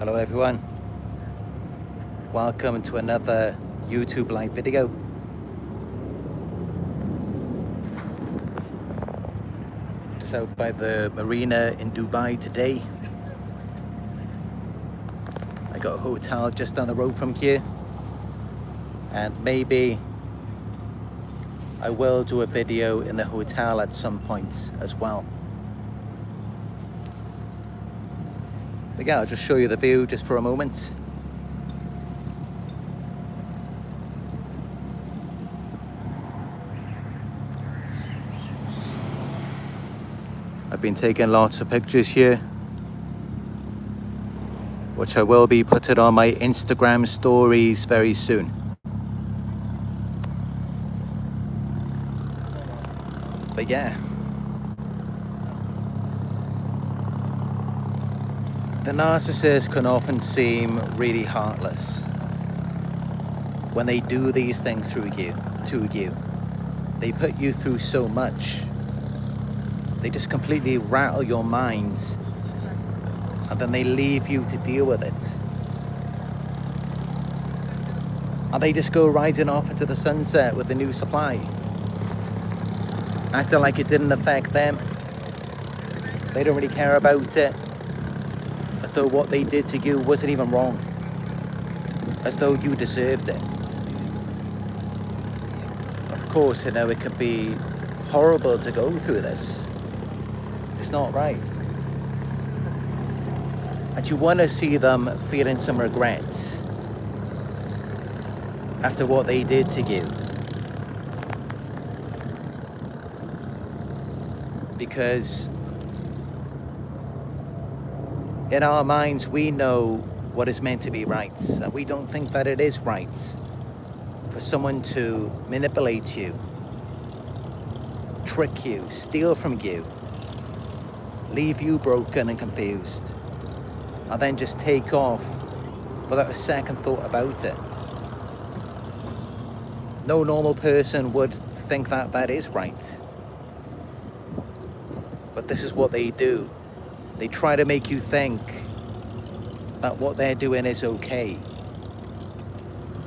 Hello everyone, welcome to another YouTube live video. Just out by the marina in Dubai today. I got a hotel just down the road from here, and maybe I will do a video in the hotel at some point as well. But yeah, I'll just show you the view just for a moment. I've been taking lots of pictures here, which I will be putting on my Instagram stories very soon. But yeah, the narcissist can often seem really heartless when they do these things to you. They put you through so much. They just completely rattle your minds, and then they leave you to deal with it. And they just go riding off into the sunset with the new supply, acting like it didn't affect them. They don't really care about it. As though what they did to you wasn't even wrong. As though you deserved it. Of course, you know, it could be horrible to go through this. It's not right. And you want to see them feeling some regret after what they did to you. Because in our minds, we know what is meant to be right, and we don't think that it is right for someone to manipulate you, trick you, steal from you, leave you broken and confused, and then just take off without a second thought about it. No normal person would think that that is right. But this is what they do. They try to make you think that what they're doing is okay,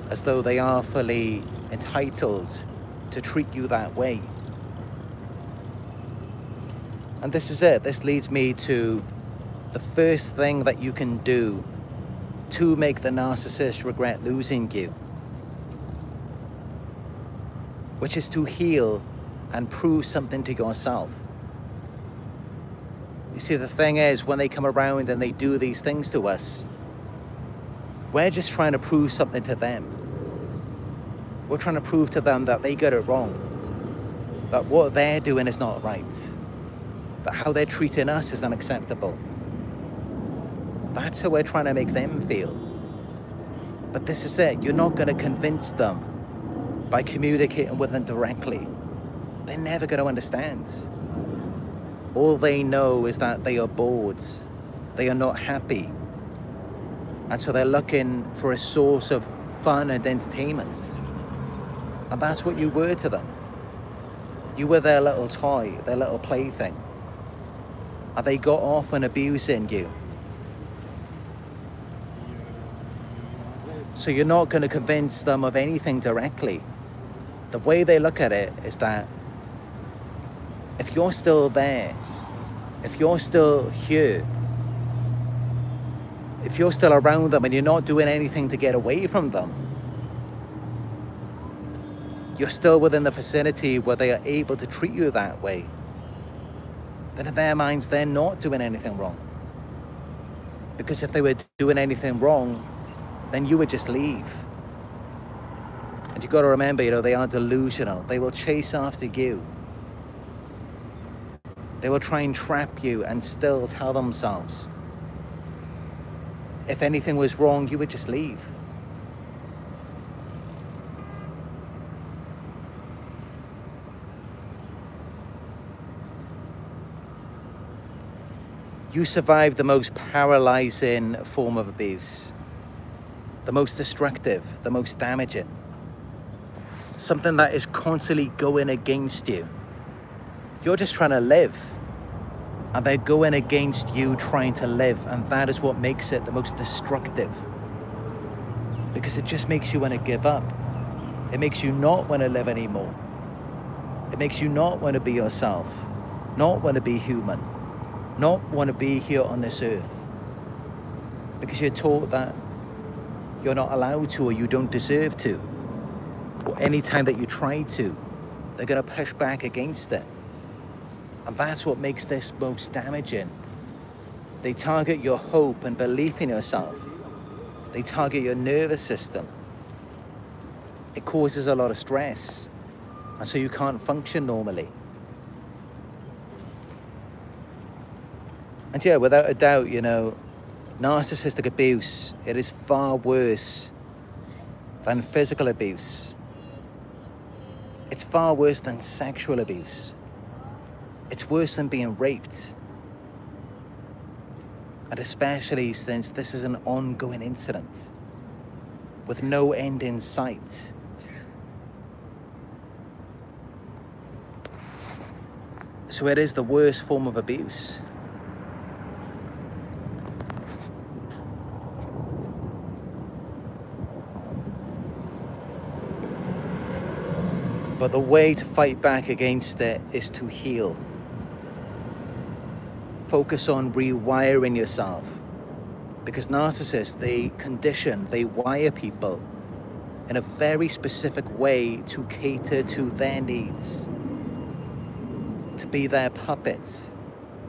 as though they are fully entitled to treat you that way. And this is it. This leads me to the first thing that you can do to make the narcissist regret losing you, which is to heal and prove something to yourself. You see, the thing is, when they come around and they do these things to us, we're just trying to prove something to them. We're trying to prove to them that they got it wrong, that what they're doing is not right, that how they're treating us is unacceptable. That's how we're trying to make them feel. But this is it. You're not going to convince them by communicating with them directly. They're never going to understand. All they know is that they are bored, they are not happy, and so they're looking for a source of fun and entertainment. And that's what you were to them. You were their little toy, their little plaything, and they got off on abusing you. So you're not going to convince them of anything directly. The way they look at it is that if you're still there, if you're still here, if you're still around them and you're not doing anything to get away from them, you're still within the vicinity where they are able to treat you that way, then in their minds, they're not doing anything wrong. Because if they were doing anything wrong, then you would just leave. And you've got to remember, you know, they are delusional. They will chase after you. They will try and trap you and still tell themselves, if anything was wrong, you would just leave. You survived the most paralyzing form of abuse, the most destructive, the most damaging, something that is constantly going against you. You're just trying to live. And they're going against you trying to live, and that is what makes it the most destructive. Because it just makes you want to give up. It makes you not want to live anymore. It makes you not want to be yourself, not want to be human, not want to be here on this earth. Because you're taught that you're not allowed to, or you don't deserve to. Or any time that you try to, they're going to push back against it. And that's what makes this most damaging. They target your hope and belief in yourself. They target your nervous system. It causes a lot of stress, and so you can't function normally. And yeah, without a doubt, you know, narcissistic abuse, it is far worse than physical abuse. It's far worse than sexual abuse. It's worse than being raped. And especially since this is an ongoing incident with no end in sight. So it is the worst form of abuse. But the way to fight back against it is to heal. Focus on rewiring yourself. Because narcissists, they condition, they wire people in a very specific way to cater to their needs. To be their puppets,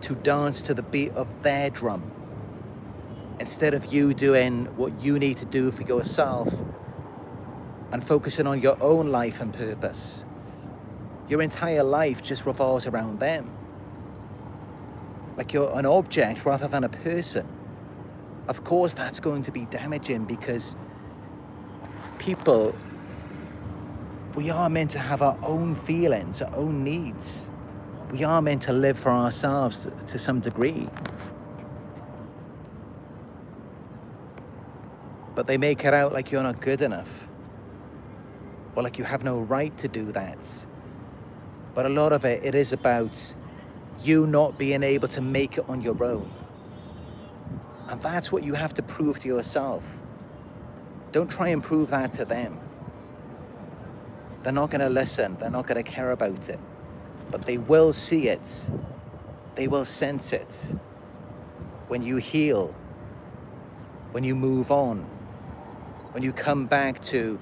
to dance to the beat of their drum. Instead of you doing what you need to do for yourself and focusing on your own life and purpose. Your entire life just revolves around them. Like you're an object rather than a person. Of course, that's going to be damaging because people, we are meant to have our own feelings, our own needs. We are meant to live for ourselves to some degree. But they make it out like you're not good enough. Or like you have no right to do that. But a lot of it is about you not being able to make it on your own. And that's what you have to prove to yourself. Don't try and prove that to them. They're not going to listen. They're not going to care about it. But they will see it. They will sense it. When you heal, when you move on, when you come back to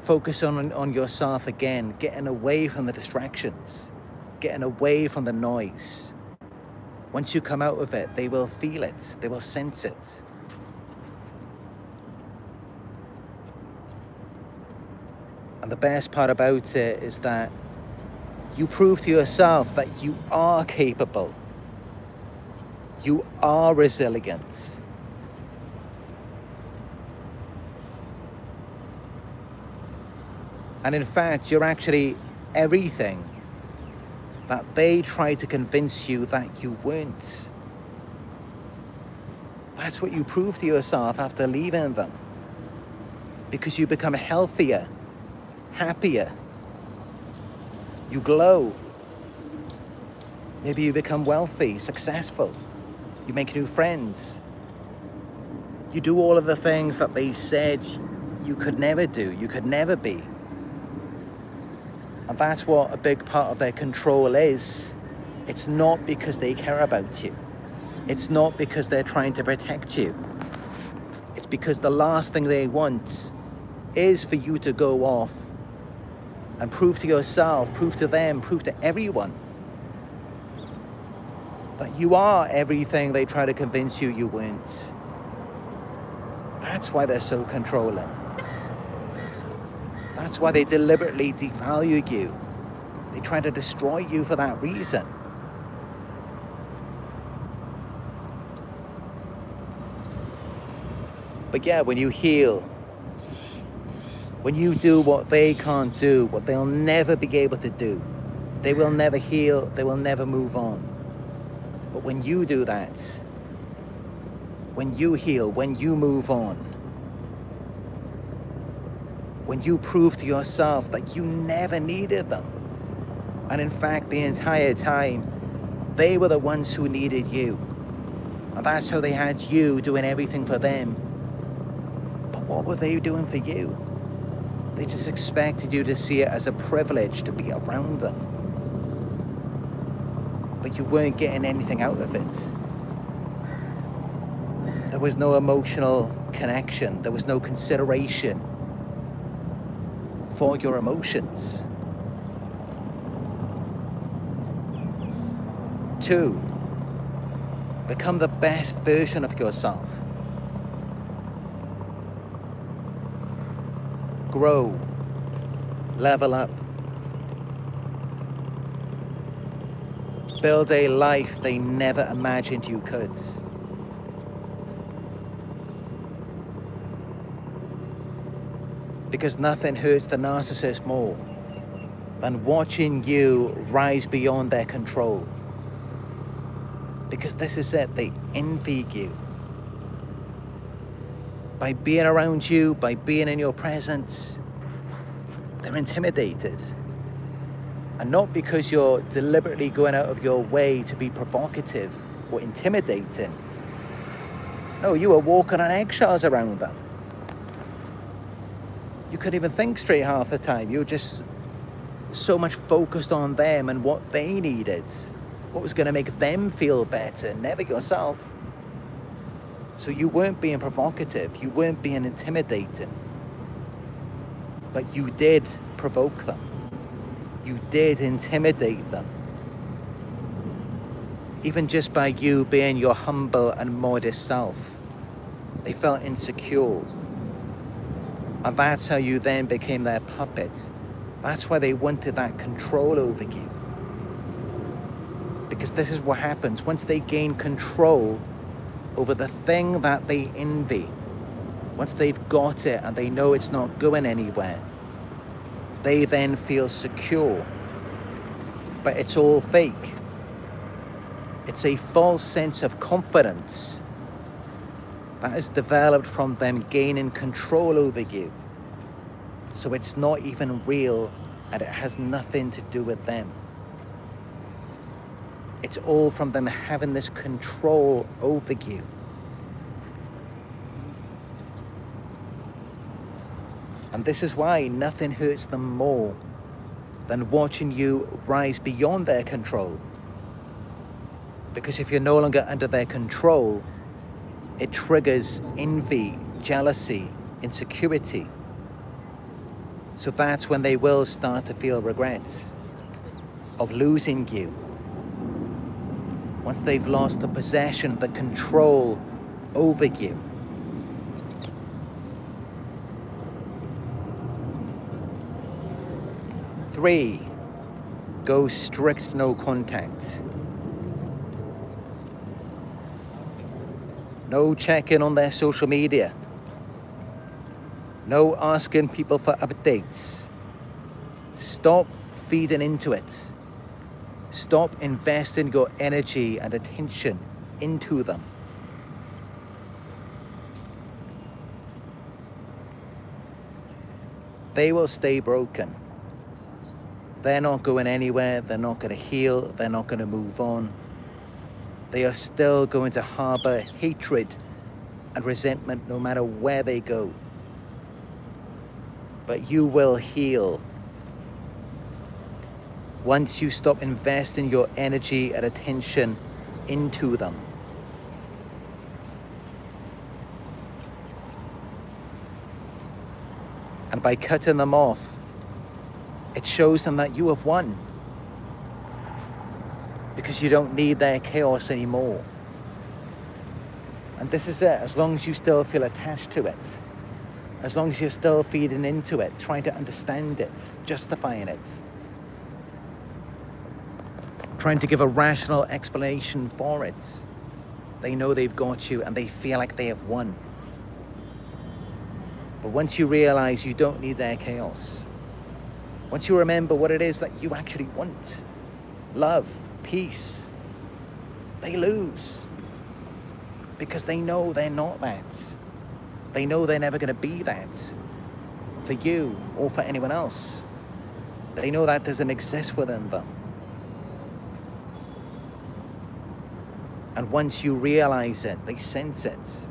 focus on yourself again, getting away from the distractions, getting away from the noise. Once you come out of it, they will feel it. They will sense it. And the best part about it is that you prove to yourself that you are capable. You are resilient. And in fact, you're actually everything that they tried to convince you that you weren't. That's what you prove to yourself after leaving them. Because you become healthier, happier. You glow. Maybe you become wealthy, successful. You make new friends. You do all of the things that they said you could never do, you could never be. And that's what a big part of their control is. It's not because they care about you. It's not because they're trying to protect you. It's because the last thing they want is for you to go off and prove to yourself, prove to them, prove to everyone that you are everything they try to convince you you weren't. That's why they're so controlling. That's why they deliberately devalue you. They try to destroy you for that reason. But yeah, when you heal, when you do what they can't do, what they'll never be able to do, they will never heal, they will never move on. But when you do that, when you heal, when you move on, when you prove to yourself that you never needed them, and in fact, the entire time, They were the ones who needed you. And that's how they had you doing everything for them. But what were they doing for you? They just expected you to see it as a privilege to be around them. But you weren't getting anything out of it. There was no emotional connection. There was no consideration for your emotions. 2, become the best version of yourself. Grow, level up. Build a life they never imagined you could. Because nothing hurts the narcissist more than watching you rise beyond their control. Because this is it, they envy you. By being around you, by being in your presence, they're intimidated. And not because you're deliberately going out of your way to be provocative or intimidating. No, you are walking on eggshells around them. You couldn't even think straight half the time. You were just so much focused on them and what they needed. What was going to make them feel better, never yourself. So you weren't being provocative. You weren't being intimidating. But you did provoke them. You did intimidate them. Even just by you being your humble and modest self, they felt insecure. And that's how you then became their puppet. That's why they wanted that control over you. Because this is what happens. Once they gain control over the thing that they envy, once they've got it and they know it's not going anywhere, they then feel secure. But it's all fake. It's a false sense of confidence that is developed from them gaining control over you. So it's not even real and it has nothing to do with them. It's all from them having this control over you. And this is why nothing hurts them more than watching you rise beyond their control. Because if you're no longer under their control, it triggers envy, jealousy, insecurity. So that's when they will start to feel regrets of losing you. Once they've lost the possession, the control over you. Three, go strict no contact. No checking on their social media. No asking people for updates. Stop feeding into it. Stop investing your energy and attention into them. They will stay broken. They're not going anywhere. They're not going to heal. They're not going to move on. They are still going to harbor hatred and resentment no matter where they go. But you will heal once you stop investing your energy and attention into them. And by cutting them off, it shows them that you have won. Because you don't need their chaos anymore. And this is it. As long as you still feel attached to it, as long as you're still feeding into it, trying to understand it, justifying it, trying to give a rational explanation for it, they know they've got you and they feel like they have won. But once you realize you don't need their chaos, once you remember what it is that you actually want, love, peace, they lose. Because they know they're not that. They know they're never going to be that for you or for anyone else. They know that doesn't exist within them. And once you realize it, they sense it.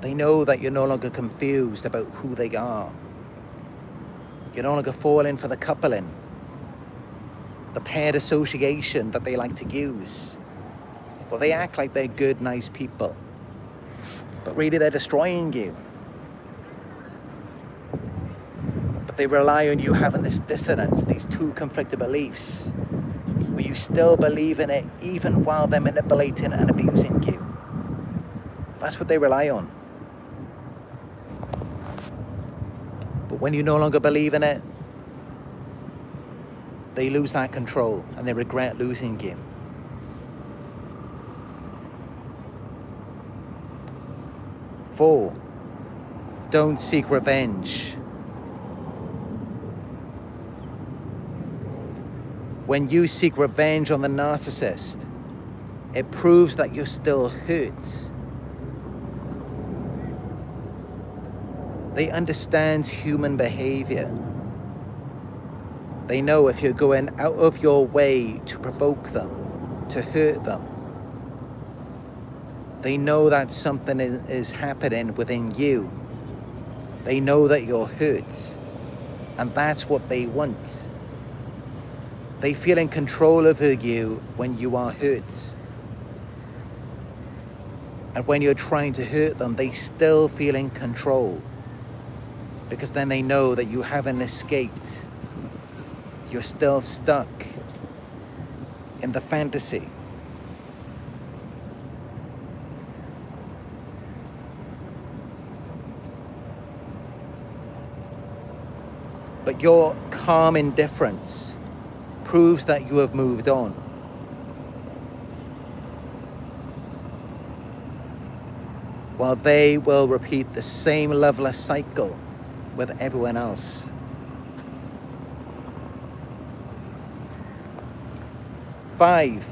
They know that you're no longer confused about who they are. You're no longer falling for the coupling, the paired association that they like to use. Well, they act like they're good, nice people, but really they're destroying you. But they rely on you having this dissonance, these two conflicted beliefs, where you still believe in it even while they're manipulating and abusing you. That's what they rely on. But when you no longer believe in it, they lose that control and they regret losing you. Four, don't seek revenge. When you seek revenge on the narcissist, it proves that you're still hurt. They understand human behavior. They know if you're going out of your way to provoke them, to hurt them. They know that something is happening within you. They know that you're hurt, and that's what they want. They feel in control over you when you are hurt. And when you're trying to hurt them, they still feel in control, because then they know that you haven't escaped. You're still stuck in the fantasy. But your calm indifference proves that you have moved on. While they will repeat the same loveless cycle with everyone else. 5,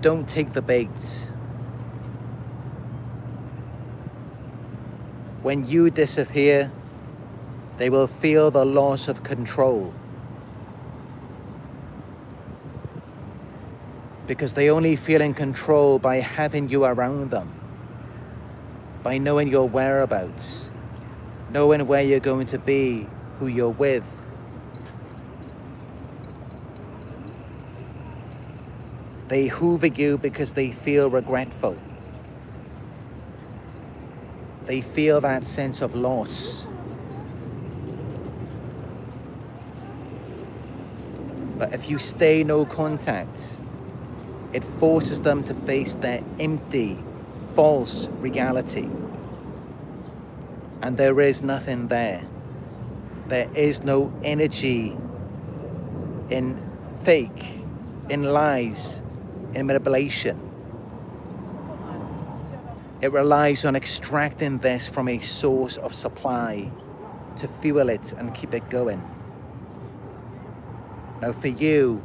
don't take the bait. When you disappear, they will feel the loss of control. Because they only feel in control by having you around them, by knowing your whereabouts, knowing where you're going to be, who you're with. They hoover you because they feel regretful. They feel that sense of loss. But if you stay no contact, it forces them to face their empty, false reality. And there is nothing there. There is no energy in fake, in lies, in manipulation. It relies on extracting this from a source of supply to fuel it and keep it going. Now for you,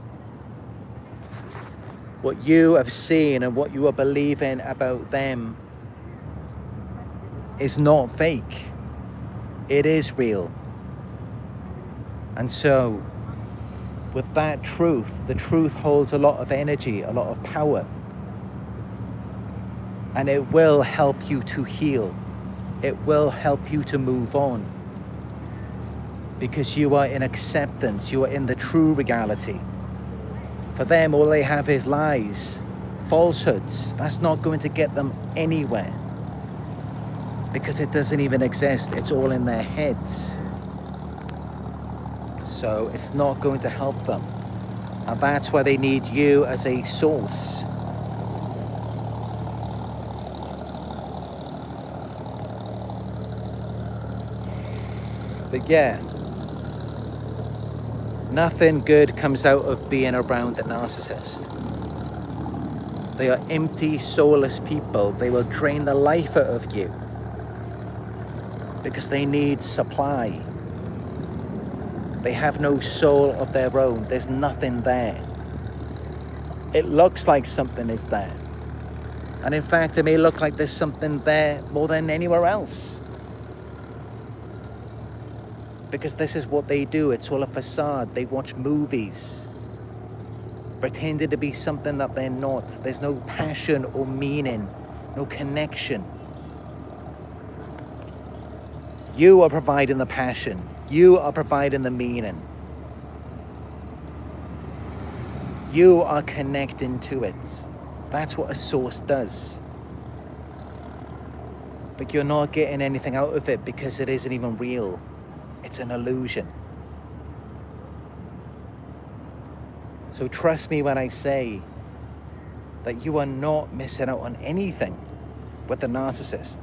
what you have seen and what you are believing about them is not fake. It is real. And so, with that truth, the truth holds a lot of energy, a lot of power. And it will help you to heal. It will help you to move on. Because you are in acceptance, you are in the true reality. For them, all they have is lies, falsehoods. That's not going to get them anywhere. Because it doesn't even exist, it's all in their heads. So it's not going to help them. And that's why they need you as a source. But yeah, nothing good comes out of being around a narcissist. They are empty, soulless people. They will drain the life out of you because they need supply. They have no soul of their own. There's nothing there. It looks like something is there. And in fact, it may look like there's something there more than anywhere else. Because this is what they do. It's all a facade. They watch movies. pretending to be something that they're not. There's no passion or meaning, no connection. You are providing the passion. You are providing the meaning. You are connecting to it. That's what a source does. But you're not getting anything out of it because it isn't even real. It's an illusion. So trust me when I say that you are not missing out on anything with the narcissist.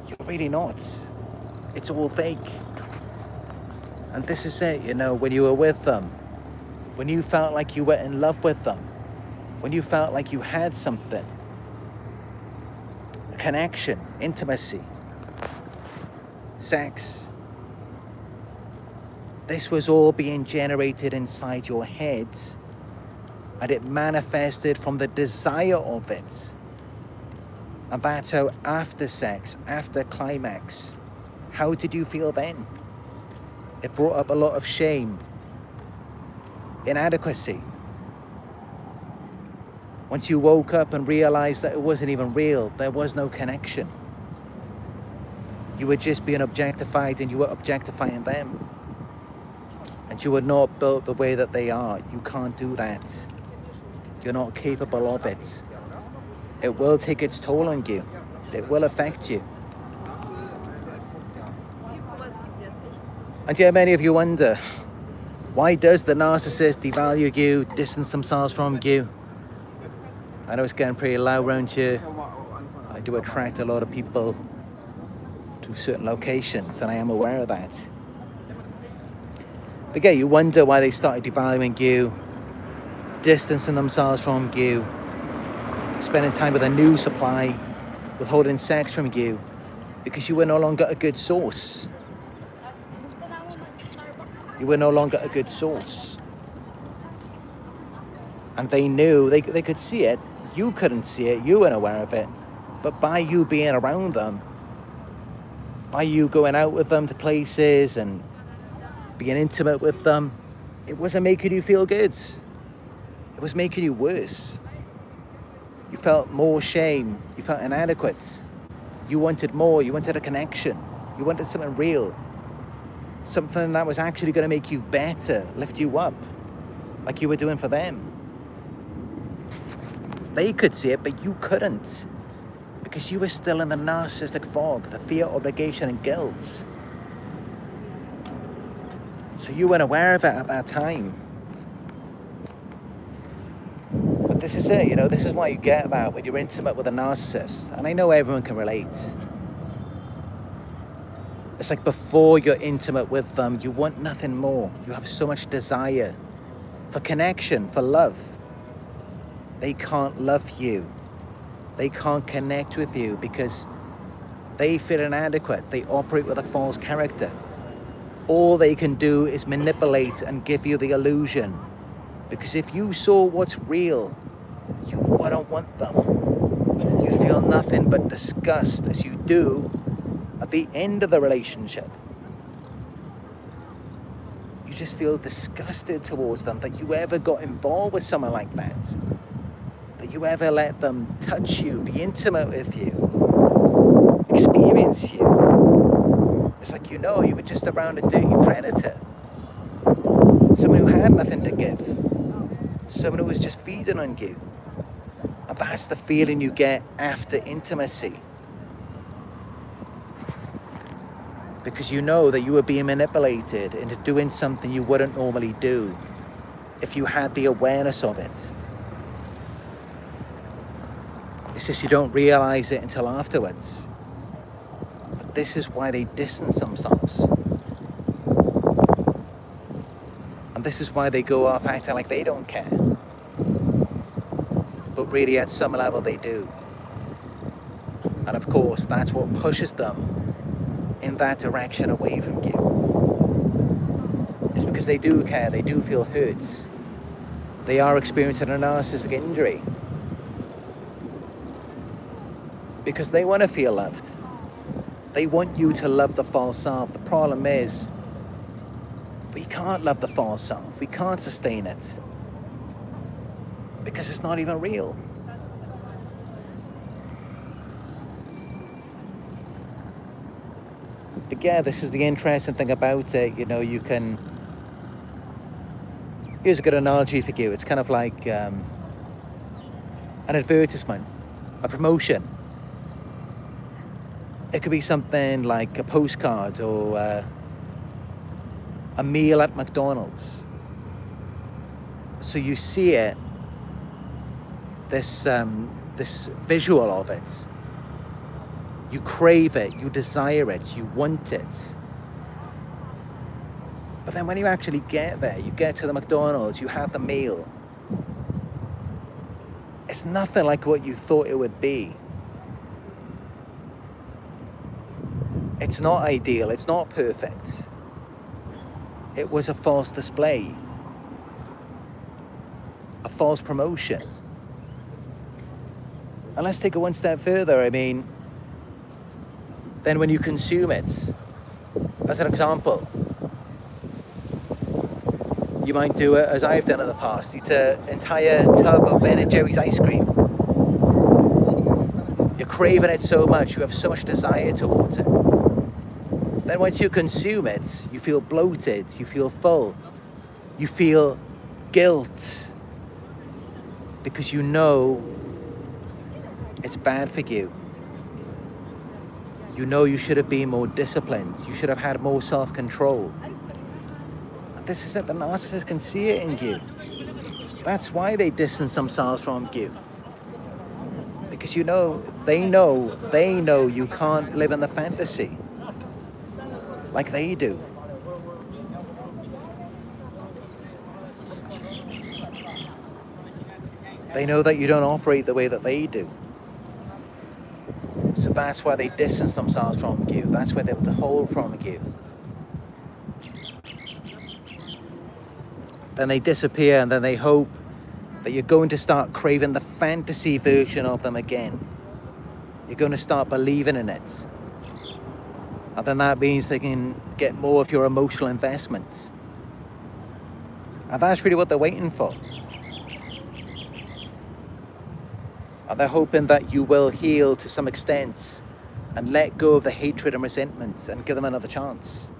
You're really not. It's all fake. And this is it, you know, when you were with them, when you felt like you were in love with them, when you felt like you had something, a connection, intimacy, sex, this was all being generated inside your heads, and it manifested from the desire of it. And that's how after sex, after climax, how did you feel then? It brought up a lot of shame, inadequacy. Once you woke up and realized that it wasn't even real, there was no connection. You were just being objectified and you were objectifying them. And you were not built the way that they are. You can't do that. You're not capable of it. It will take its toll on you. It will affect you. And yeah, many of you wonder, why does the narcissist devalue you, distance themselves from you? I know it's getting pretty loud around here. I do attract a lot of people to certain locations, and I am aware of that. But yeah, you wonder why they started devaluing you, distancing themselves from you, spending time with a new supply, withholding sex from you, because you were no longer a good source. You were no longer a good source. And they knew, they could see it, you couldn't see it, you weren't aware of it, but by you being around them, by you going out with them to places and being intimate with them, it wasn't making you feel good. It was making you worse. You felt more shame. You felt inadequate. You wanted more. You wanted a connection. You wanted something real. Something that was actually going to make you better, lift you up, like you were doing for them. They could see it, but you couldn't, because you were still in the narcissistic fog, the fear, obligation, and guilt. So you weren't aware of it at that time. But this is it, you know, this is why you get that when you're intimate with a narcissist. And I know everyone can relate. It's like before you're intimate with them, you want nothing more. You have so much desire for connection, for love. They can't love you. They can't connect with you because they feel inadequate. They operate with a false character. All they can do is manipulate and give you the illusion. Because if you saw what's real, you wouldn't want them. You'd feel nothing but disgust, as you do at the end of the relationship. You just feel disgusted towards them that you ever got involved with someone like that. That you ever let them touch you, be intimate with you, experience you. It's like, you know, you were just around a dirty predator. Someone who had nothing to give. Someone who was just feeding on you. And that's the feeling you get after intimacy. Because you know that you were being manipulated into doing something you wouldn't normally do if you had the awareness of it. It's just you don't realize it until afterwards. But this is why they distance themselves. And this is why they go off acting like they don't care. But really at some level they do. And of course, that's what pushes them in that direction away from you. It's because they do care, they do feel hurt. They are experiencing a narcissistic injury. Because they want to feel loved. They want you to love the false self. The problem is, we can't love the false self. We can't sustain it. because it's not even real. But yeah, this is the interesting thing about it. You know, you can, here's a good analogy for you. It's kind of like an advertisement, a promotion. It could be something like a postcard or a meal at McDonald's. So you see it, this visual of it. You crave it, you desire it, you want it. But then when you actually get there, you get to the McDonald's, you have the meal. It's nothing like what you thought it would be. It's not ideal, it's not perfect. It was a false display, a false promotion. And let's take it one step further. I mean, then when you consume it, as an example, you might do it as I've done in the past, eat an entire tub of Ben & Jerry's ice cream. You're craving it so much, you have so much desire towards it. Then once you consume it, you feel bloated, you feel full, you feel guilt, because you know it's bad for you. You know you should have been more disciplined. You should have had more self-control. And this is that the narcissist can see it in you. That's why they distance themselves from you. Because you know, they know you can't live in the fantasy like they do. They know that you don't operate the way that they do. So that's why they distance themselves from you. That's why they withhold from you. Then they disappear, and then they hope that you're going to start craving the fantasy version of them again. You're going to start believing in it. And then that means they can get more of your emotional investment. And that's really what they're waiting for. And they're hoping that you will heal to some extent and let go of the hatred and resentment and give them another chance.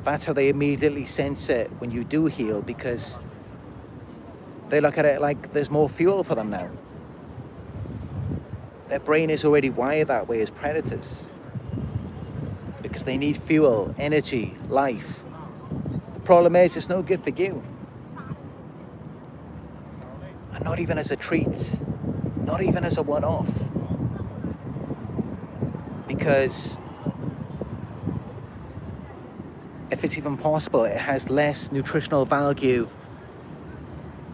That's how they immediately sense it when you do heal, because they look at it like there's more fuel for them now. Their brain is already wired that way as predators, because they need fuel, energy, life. The problem is it's no good for you. And not even as a treat, not even as a one-off. Because if it's even possible, it has less nutritional value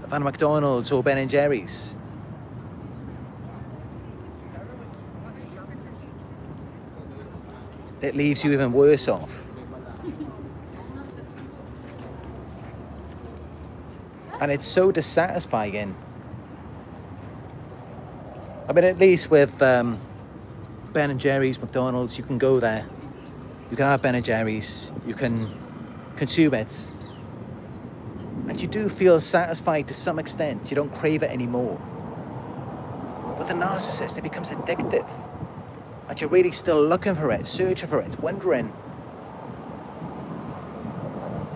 than McDonald's or Ben & Jerry's. It leaves you even worse off. And it's so dissatisfying. I mean, at least with Ben & Jerry's, McDonald's, you can go there. You can have Ben & Jerry's, you can consume it. And you do feel satisfied to some extent. You don't crave it anymore. With a narcissist, it becomes addictive. And you're really still looking for it, searching for it, wondering,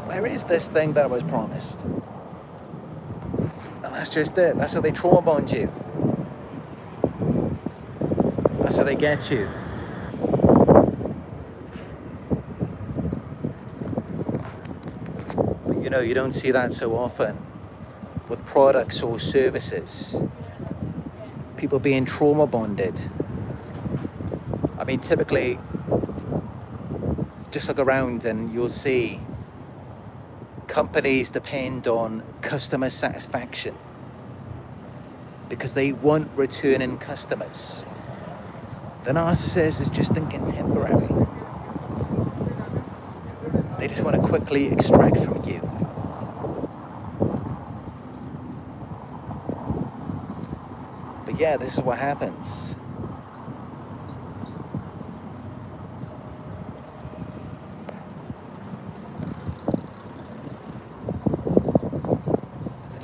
where is this thing that I was promised? And that's just it. That's how they trauma bond you. That's how they get you. But you know, you don't see that so often with products or services. People being trauma bonded. I mean, typically, just look around and you'll see companies depend on customer satisfaction because they want returning customers. The narcissist is just thinking temporary. They just want to quickly extract from you. But yeah, this is what happens.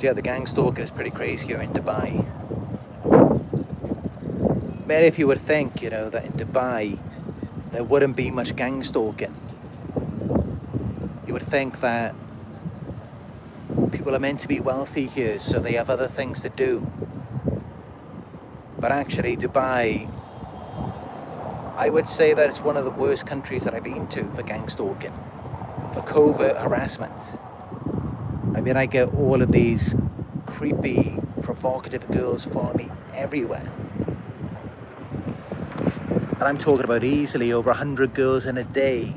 yeah, the gang stalking is pretty crazy here in Dubai. Many of you would think, you know, that in Dubai there wouldn't be much gang stalking. You would think that people are meant to be wealthy here, so they have other things to do. But actually, Dubai, I would say that it's one of the worst countries that I've been to for gang stalking, for covert harassment. I mean, I get all of these creepy, provocative girls follow me everywhere. And I'm talking about easily over 100 girls in a day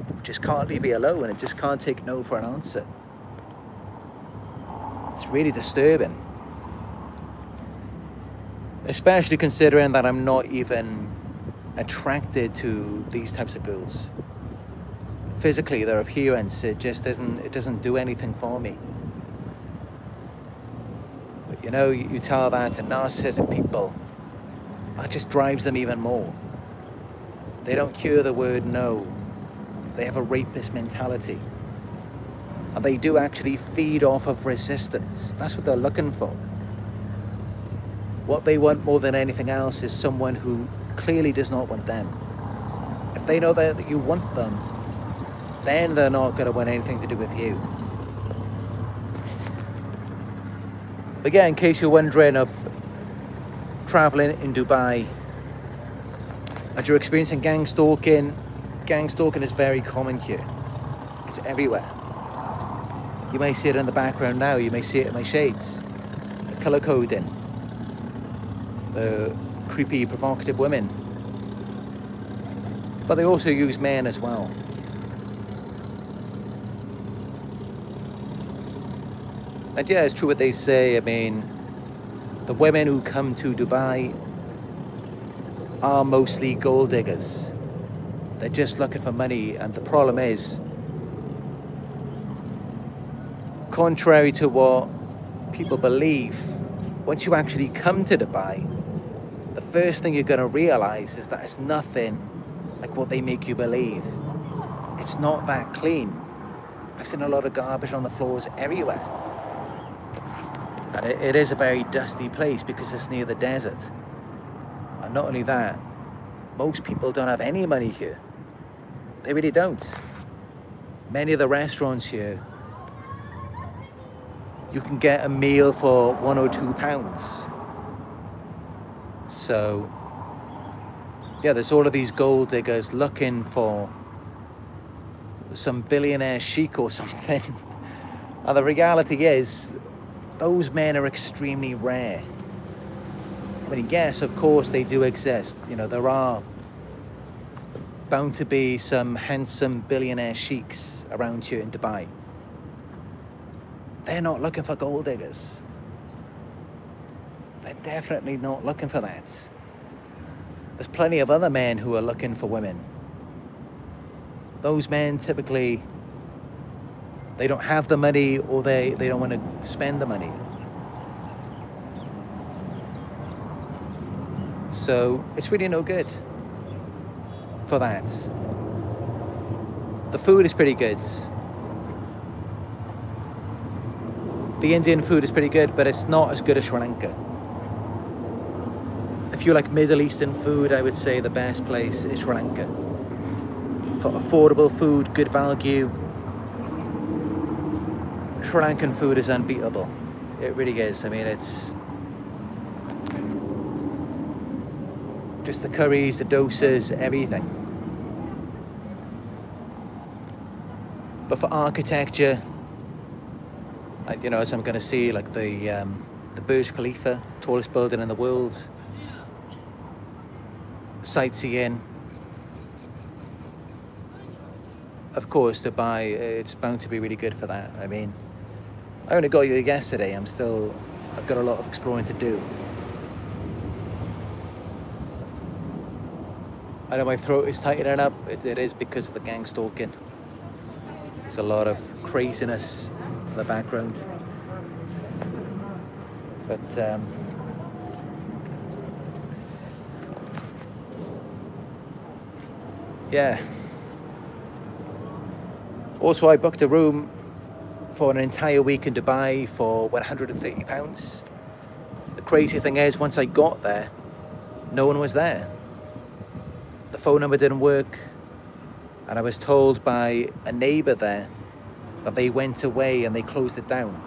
who just can't leave me alone and just can't take no for an answer. It's really disturbing. Especially considering that I'm not even attracted to these types of girls. Physically, their appearance, it doesn't do anything for me. But you know, you tell that to narcissistic people, that just drives them even more. They don't hear the word no. They have a rapist mentality. And they do actually feed off of resistance. That's what they're looking for. What they want more than anything else is someone who clearly does not want them. If they know that you want them, then they're not going to want anything to do with you. But yeah, in case you're wondering of traveling in Dubai and you're experiencing gang stalking is very common here. It's everywhere. You may see it in the background now, you may see it in my shades, the color coding, the creepy, provocative women. But they also use men as well. And yeah, it's true what they say. I mean, the women who come to Dubai are mostly gold diggers. They're just looking for money, and the problem is, contrary to what people believe, once you actually come to Dubai, the first thing you're going to realize is that it's nothing like what they make you believe. It's not that clean. I've seen a lot of garbage on the floors everywhere. And it is a very dusty place because it's near the desert. And not only that, most people don't have any money here. They really don't. Many of the restaurants here, you can get a meal for £1 or £2. So, yeah, there's all of these gold diggers looking for some billionaire chic or something. And the reality is, those men are extremely rare. I mean, yes, of course they do exist. You know, there are bound to be some handsome billionaire sheiks around here in Dubai. They're not looking for gold diggers. They're definitely not looking for that. There's plenty of other men who are looking for women. Those men typically, they don't have the money, or they don't want to spend the money. So it's really no good for that. The food is pretty good. The Indian food is pretty good, but it's not as good as Sri Lanka. If you like Middle Eastern food, I would say the best place is Sri Lanka. For affordable food, good value, Sri Lankan food is unbeatable. It really is. I mean, it's just the curries, the dosas, everything. But for architecture, you know, as I'm going to see, like the Burj Khalifa, tallest building in the world, sightseeing. Of course, Dubai, it's bound to be really good for that. I mean, I only got here yesterday. I've got a lot of exploring to do. I know my throat is tightening up. It is because of the gang stalking. There's a lot of craziness in the background. But yeah. Also, I booked a room for an entire week in Dubai for £130. The crazy thing is, once I got there, no one was there. The phone number didn't work, and I was told by a neighbor there that they went away and they closed it down.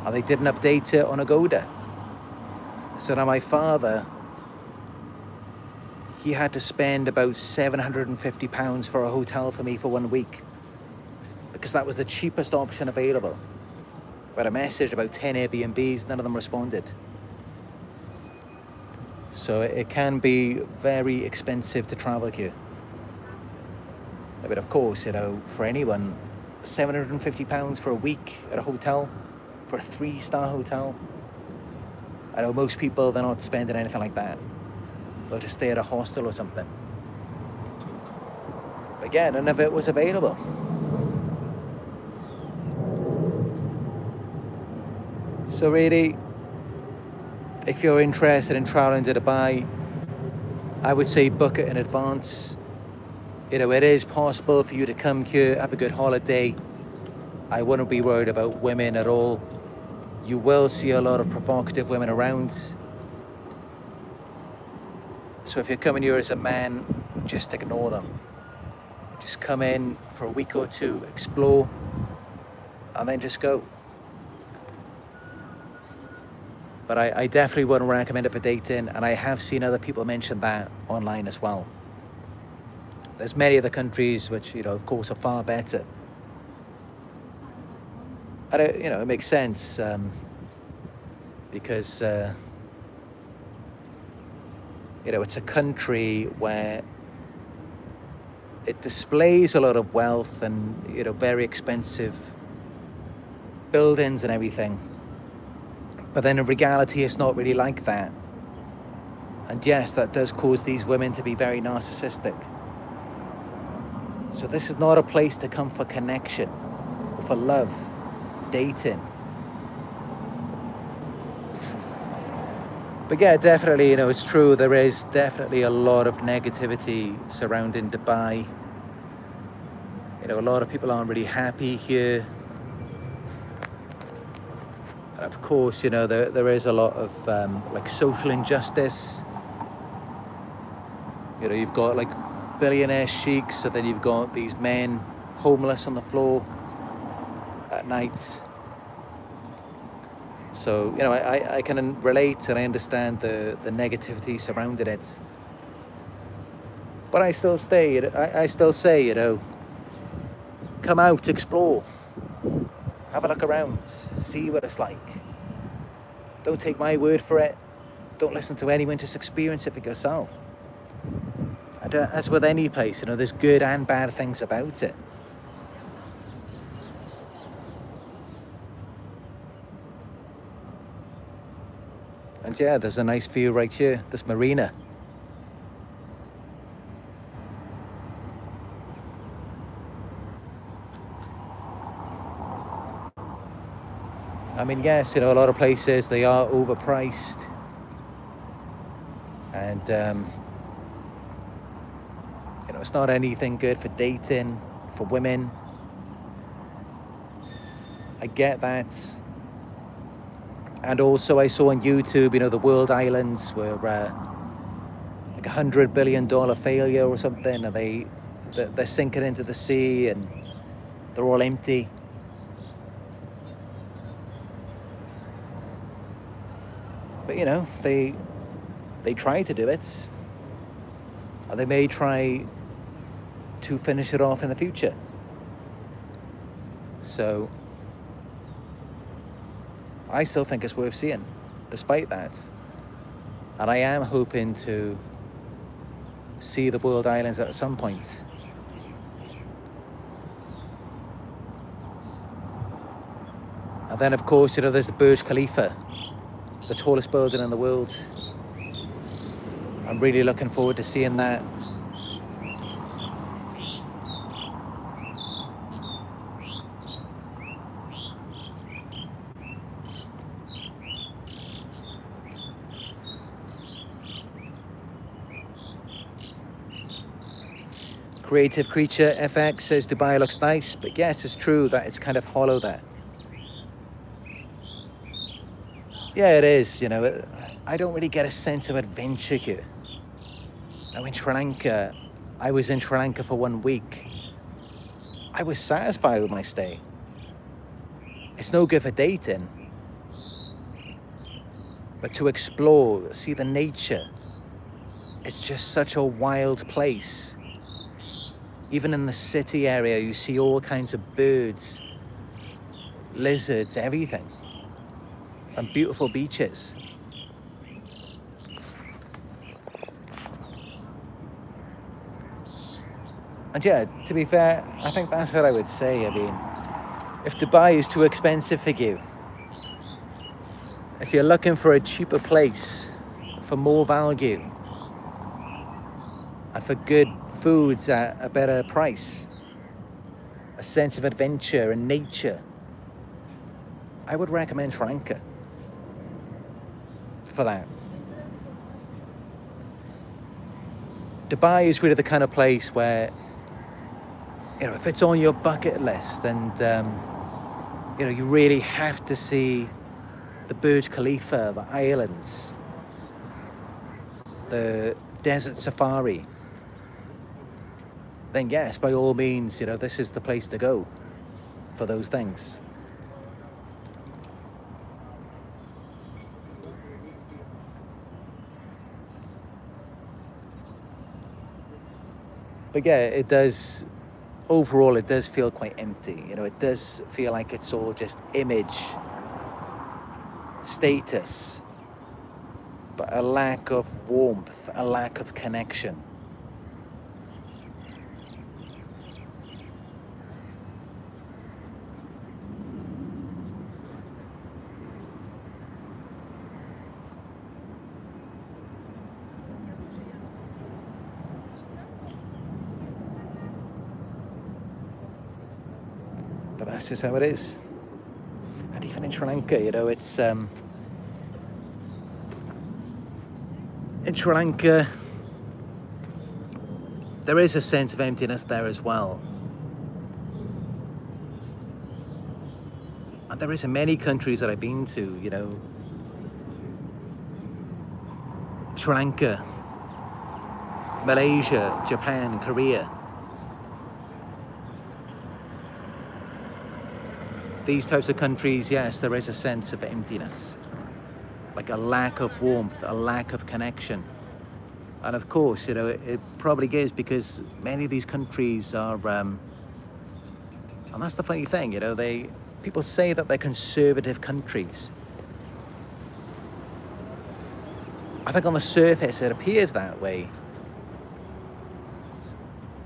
And they didn't update it on Agoda. So now my father, he had to spend about £750 for a hotel for me for 1 week, because that was the cheapest option available. We had a message about 10 Airbnbs, none of them responded. So it can be very expensive to travel here. But of course, you know, for anyone, £750 for a week at a hotel, for a 3-star hotel. I know most people, they're not spending anything like that. They'll just stay at a hostel or something. But yeah, none of it was available. So really, if you're interested in traveling to Dubai, I would say book it in advance. You know, it is possible for you to come here, have a good holiday. I wouldn't be worried about women at all. You will see a lot of provocative women around. So if you're coming here as a man, just ignore them. Just come in for a week or two, explore, and then just go. But I definitely wouldn't recommend it for dating, and I have seen other people mention that online as well. There's many other countries which, you know, of course, are far better. And it, you know, it makes sense because you know, it's a country where it displays a lot of wealth and, you know, very expensive buildings and everything. But then in reality, it's not really like that. And yes, that does cause these women to be very narcissistic. So this is not a place to come for connection, or for love, dating. But yeah, definitely, you know, it's true. There is definitely a lot of negativity surrounding Dubai. You know, a lot of people aren't really happy here. And of course, you know, there is a lot of like social injustice. You know, you've got like billionaire sheiks, so then you've got these men homeless on the floor at night. So, you know, I can relate and I understand the negativity surrounding it. But I still say, you know, come out, explore. Have a look around, see what it's like. Don't take my word for it. Don't listen to anyone, just experience it for yourself. And as with any place, you know, there's good and bad things about it. And yeah, there's a nice view right here, this marina. I mean, yes, you know, a lot of places, they are overpriced. And, you know, it's not anything good for dating, for women. I get that. And also I saw on YouTube, you know, the world islands were like $100 billion failure or something. And they're sinking into the sea and they're all empty. But, you know, they try to do it. And they may try to finish it off in the future. So I still think it's worth seeing, despite that. And I am hoping to see the world islands at some point. And then, of course, you know, there's the Burj Khalifa, the tallest building in the world. I'm really looking forward to seeing that. Creative Creature FX says Dubai looks nice, but yes, it's true that it's kind of hollow there. Yeah, it is, you know, I don't really get a sense of adventure here. Now in Sri Lanka, I was in Sri Lanka for 1 week. I was satisfied with my stay. It's no good for dating, but to explore, see the nature, it's just such a wild place. Even in the city area, you see all kinds of birds, lizards, everything, and beautiful beaches. And yeah, to be fair, I think that's what I would say. I mean, if Dubai is too expensive for you, if you're looking for a cheaper place for more value and for good foods at a better price, a sense of adventure and nature, I would recommend Sri Lanka for that. Dubai is really the kind of place where, you know, if it's on your bucket list and, you know, you really have to see the Burj Khalifa, the islands, the desert safari, then yes, by all means, you know, this is the place to go for those things. But yeah, it does, overall, it does feel quite empty. You know, it does feel like it's all just image, status, but a lack of warmth, a lack of connection. But that's just how it is. And even in Sri Lanka, you know, it's in Sri Lanka, there is a sense of emptiness there as well. And there is in many countries that I've been to, you know, Sri Lanka, Malaysia, Japan, Korea. These types of countries, yes, there is a sense of emptiness, like a lack of warmth, a lack of connection. And of course, you know, it probably is because many of these countries are, and that's the funny thing, you know, people say that they're conservative countries. I think on the surface it appears that way.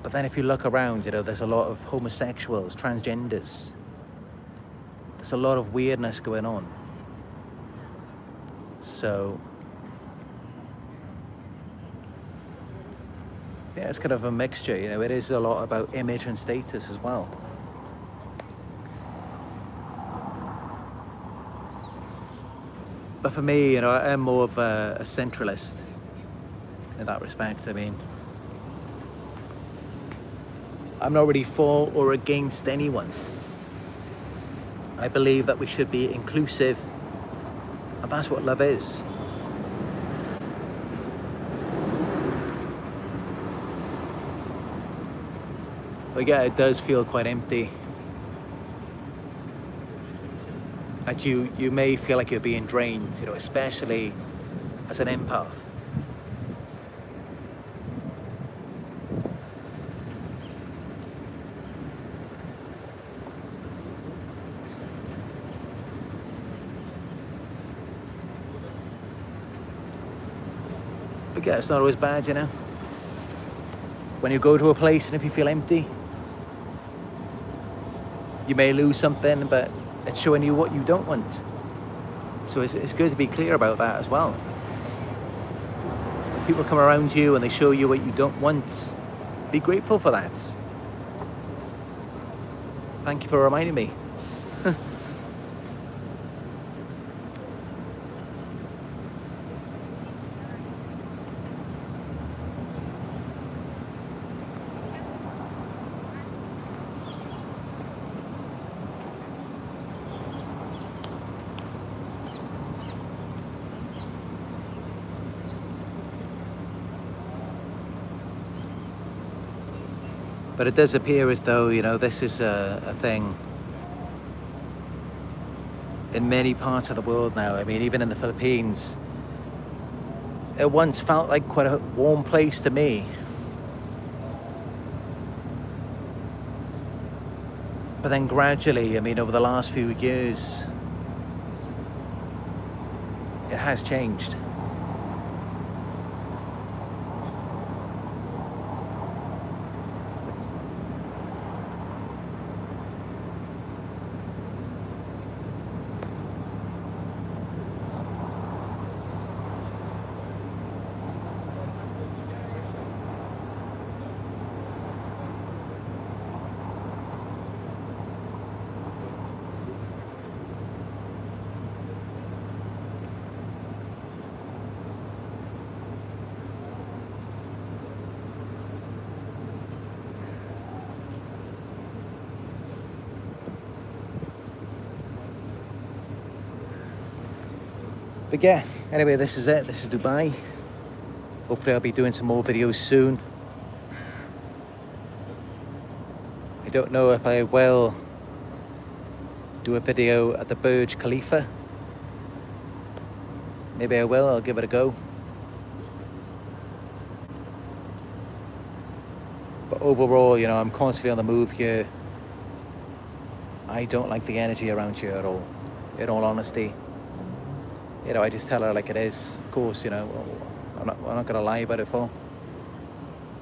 But then if you look around, you know, there's a lot of homosexuals, transgenders. There's a lot of weirdness going on. So, yeah, it's kind of a mixture, you know, it is a lot about image and status as well. But for me, you know, I'm more of a centralist in that respect. I mean, I'm not really for or against anyone. I believe that we should be inclusive, and that's what love is. But yeah, it does feel quite empty. And you may feel like you're being drained, you know, especially as an empath. But yeah, it's not always bad, you know. When you go to a place and if you feel empty, you may lose something, but it's showing you what you don't want. So it's good to be clear about that as well. When people come around you and they show you what you don't want, be grateful for that. Thank you for reminding me. But it does appear as though, you know, this is a thing in many parts of the world now. I mean, even in the Philippines, it once felt like quite a warm place to me. But then gradually, I mean, over the last few years, it has changed. But yeah, anyway, this is it. This is Dubai. Hopefully I'll be doing some more videos soon. I don't know if I will do a video at the Burj Khalifa. Maybe I will, I'll give it a go. But overall, you know, I'm constantly on the move here. I don't like the energy around here at all, in all honesty. You know, I just tell her like it is. Of course, you know, I'm not going to lie about it for.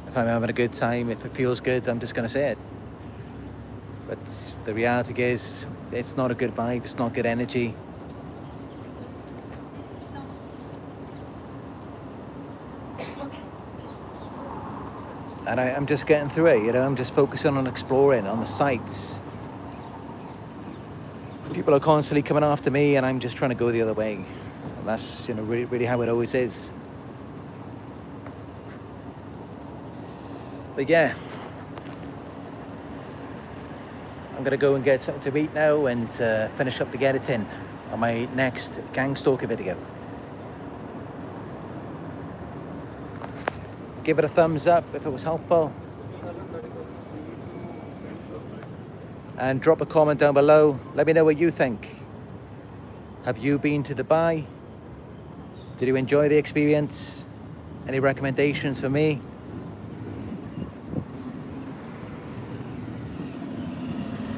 If I'm having a good time, if it feels good, I'm just going to say it. But the reality is, it's not a good vibe, it's not good energy. And I'm just getting through it, you know, I'm just focusing on exploring, on the sights. People are constantly coming after me and I'm just trying to go the other way. And that's, you know, really how it always is. But yeah, I'm gonna go and get something to eat now and finish up the editing on my next gang stalker video. Give it a thumbs up if it was helpful. And drop a comment down below. Let me know what you think. Have you been to Dubai? Did you enjoy the experience? Any recommendations for me?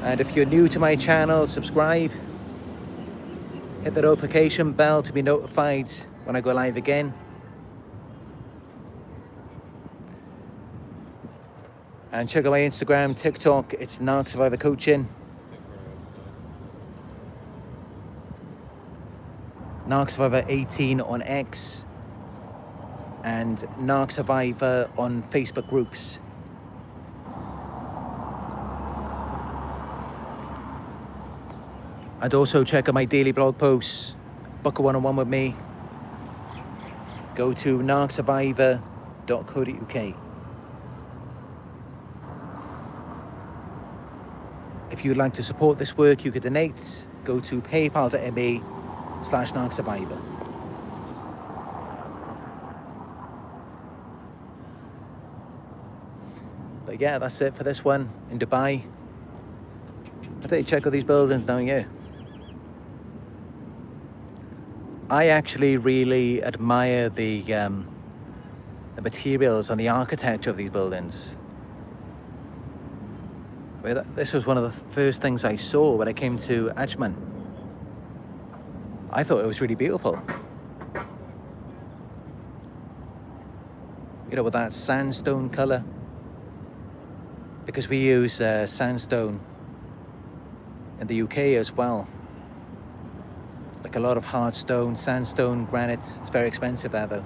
And if you're new to my channel, subscribe. Hit the notification bell to be notified when I go live again. And check out my Instagram, TikTok, it's Narc Survivor Coaching. Narc Survivor 18 on X. And Narc Survivor on Facebook groups. And also check out my daily blog posts. Book a one-on-one with me. Go to narcsurvivor.co.uk. If you'd like to support this work, you could donate. Go to paypal.me/narcsurvivor. But yeah, that's it for this one in Dubai. I tell you, check out these buildings down here. I actually really admire the materials and the architecture of these buildings. I mean, this was one of the first things I saw when I came to Ajman. I thought it was really beautiful. You know, with that sandstone color. Because we use sandstone in the UK as well. Like a lot of hard stone, sandstone, granite. It's very expensive there though.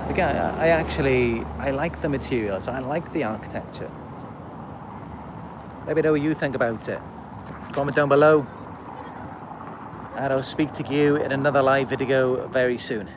But yeah, I like the materials. I like the architecture. Let me know what you think about it. Comment down below. And I'll speak to you in another live video very soon.